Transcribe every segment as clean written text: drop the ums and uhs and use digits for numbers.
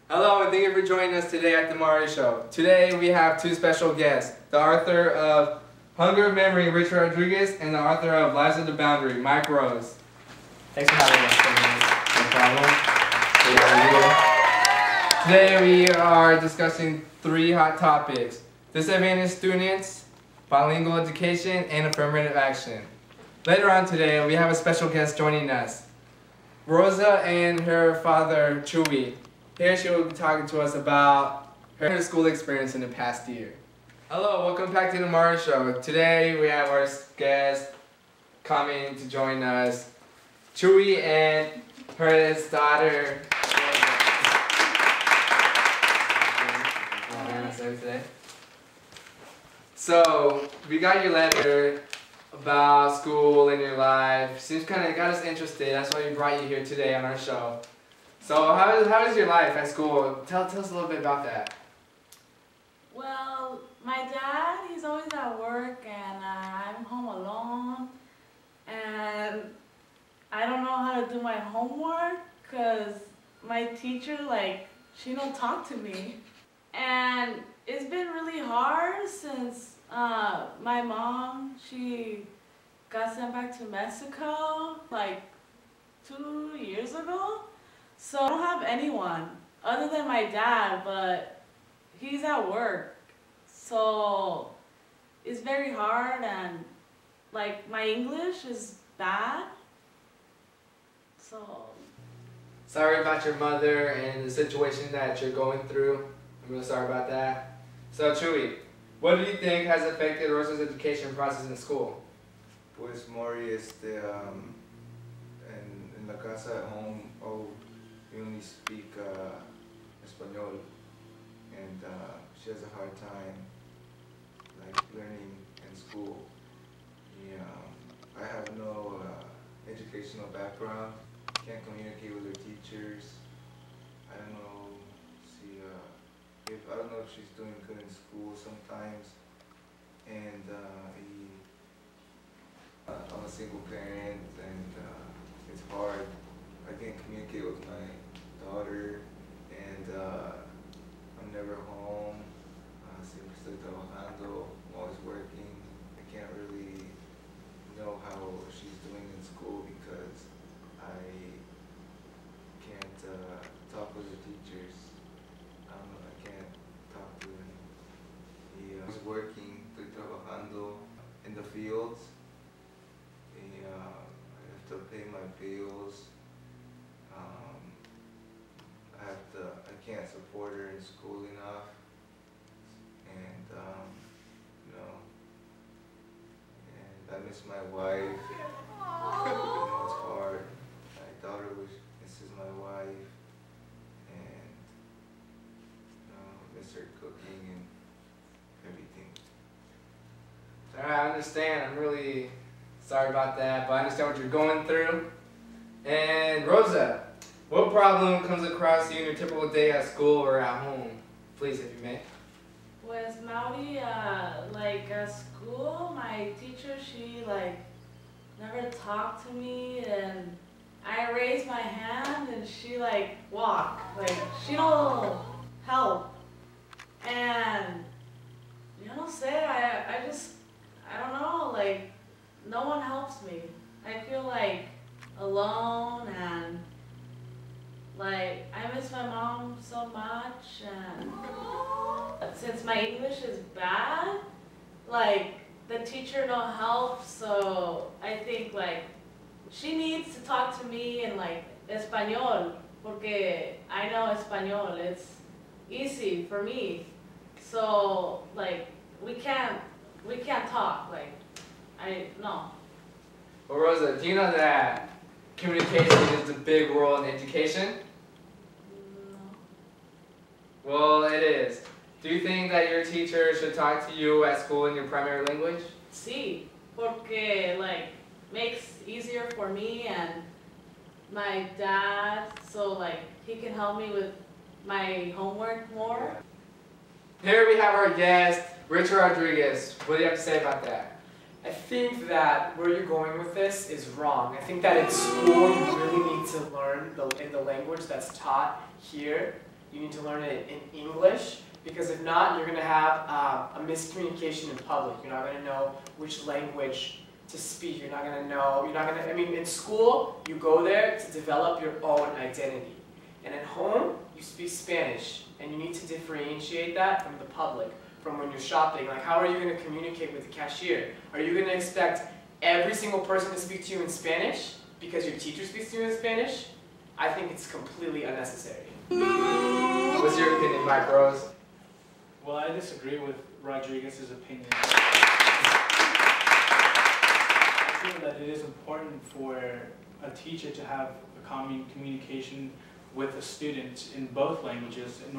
Hello and thank you for joining us today at the Maury Show. Today we have two special guests, the author of Hunger of Memory, Richard Rodriguez, and the author of Lives of the Boundary, Mike Rose. Thanks for having us. No problem. Today we are discussing three hot topics: disadvantaged students, bilingual education, and affirmative action. Later on today we have a special guest joining us, Rosa and her father, Chewy. Here she will be talking to us about her school experience in the past year. Hello, welcome back to the Maury Show. Today we have our guest coming to join us, Chewy and her daughter. So we got your letter about school and your life. Seems kind of got us interested. That's why we brought you here today on our show. So how is your life at school? Tell us a little bit about that. Well, my dad, he's always at work and I'm home alone. And I don't know how to do my homework because my teacher, she don't talk to me. And it's been really hard since my mom, she got sent back to Mexico 2 years ago. So I don't have anyone other than my dad, but he's at work. So it's very hard and my English is bad. So Sorry about your mother and the situation that you're going through. I'm really sorry about that. So Chewy, what do you think has affected Rosa's education process in school? Pues Maury, en la casa at home, we only speak Espanol, and she has a hard time learning in school. I have no educational background, can't communicate with her teachers. I don't know if she's doing good in school sometimes, and I'm a single parent, and it's hard. I can't communicate with my daughter, and I'm never home. Siempre estoy trabajando. I'm always working. I can't really know how she's doing in school because I can't talk with the teachers. I can't talk to them. I was working, estoy trabajando in the fields. I have to pay my bills. I can't support her in school enough, and and I miss my wife. It's hard. My daughter misses my wife, and miss her cooking and everything. I understand. I'm really sorry about that, but I understand what you're going through. And Rosa, what problem comes across you in your typical day at school or at home? Please, if you may. Pues Maury, at school, my teacher, she never talked to me, and I raised my hand and she walk. She don't help. And yo no sé, I don't know, no one helps me. I feel alone, and I miss my mom so much, and since my English is bad, the teacher don't help, so I think she needs to talk to me in Espanol, porque I know Espanol, it's easy for me. So we can't talk, no. Well, Rosa, do you know that communication is a big role in education? No. Well, it is. Do you think that your teacher should talk to you at school in your primary language? Sí, porque makes easier for me and my dad, so he can help me with my homework more. Here we have our guest, Richard Rodriguez. What do you have to say about that? I think that where you're going with this is wrong. I think that in school you really need to learn in the language that's taught here. you need to learn it in English, because if not, you're going to have a miscommunication in public. You're not going to know which language to speak. You're not going to know, I mean, in school, you go there to develop your own identity. And at home, you speak Spanish, and you need to differentiate that from the public, from when you're shopping. Like, how are you going to communicate with the cashier? Are you going to expect every single person to speak to you in Spanish because your teacher speaks to you in Spanish? I think it's completely unnecessary. What's your opinion, my bros? Well, I disagree with Rodriguez's opinion. I feel that it is important for a teacher to have a common communication with a student in both languages in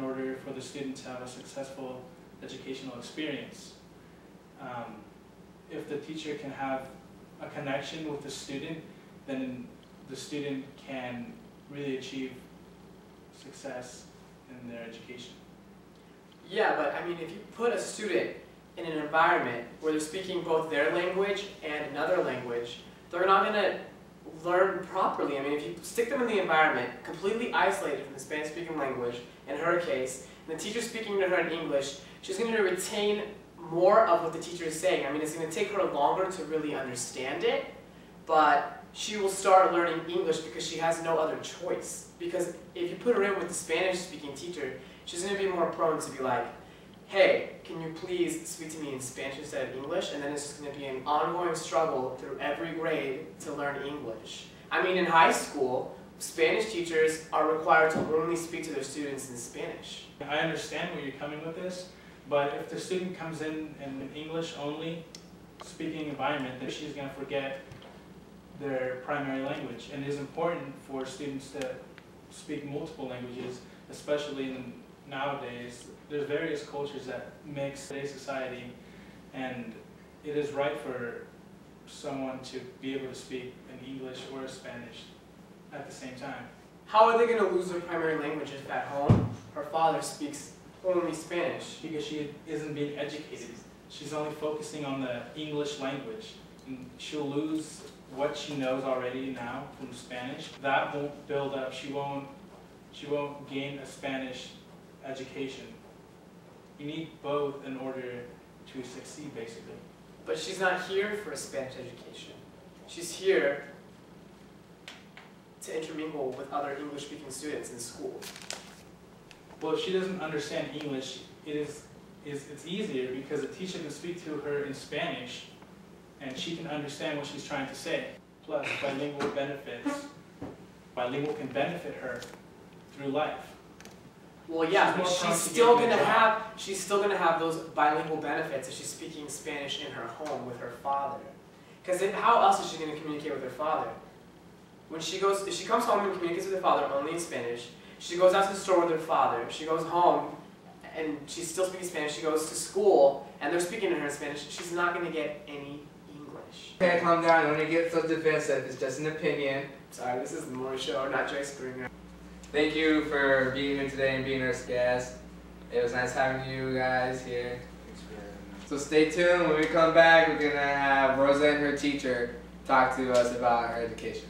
order for the student to have a successful educational experience. If the teacher can have a connection with the student, then the student can really achieve success in their education. Yeah, but I mean, if you put a student in an environment where they're speaking both their language and another language, they're not going to learn properly. I mean, if you stick them in the environment, completely isolated from the Spanish-speaking language, in her case, and the teacher's speaking to her in English, she's going to retain more of what the teacher is saying. I mean, it's going to take her longer to really understand it, but she will start learning English because she has no other choice. Because if you put her in with the Spanish-speaking teacher, she's going to be more prone to be like, hey, can you please speak to me in Spanish instead of English? And then it's just going to be an ongoing struggle through every grade to learn English. I mean, in high school, Spanish teachers are required to only speak to their students in Spanish. I understand where you're coming with this, but if the student comes in an English-only speaking environment, then she's going to forget their primary language. And it is important for students to speak multiple languages, especially nowadays. There's various cultures that mix today's society, and it is right for someone to be able to speak in English or Spanish at the same time. How are they going to lose their primary language if at home her father speaks only Spanish? Because she isn't being educated. She's only focusing on the English language. And she'll lose what she knows already now from Spanish. That won't build up. She won't gain a Spanish education. You need both in order to succeed, basically. But she's not here for a Spanish education. She's here to intermingle with other English-speaking students in school. Well, if she doesn't understand English, it's easier because the teacher can speak to her in Spanish and she can understand what she's trying to say. Plus, bilingual can benefit her through life. Well, yeah, but she's still gonna have those bilingual benefits if she's speaking Spanish in her home with her father. Because how else is she gonna communicate with her father? If she comes home and communicates with her father only in Spanish, she goes out to the store with her father, she goes home and she's still speaking Spanish, she goes to school and they're speaking to her in Spanish, she's not gonna get any English. Okay, calm down, don't get so defensive, it's just an opinion. Sorry, this is the Maury Show, not Joy Springer. Thank you for being here today and being our guest. It was nice having you guys here. Thanks for having me. So stay tuned, when we come back we're going to have Rosa and her teacher talk to us about her education.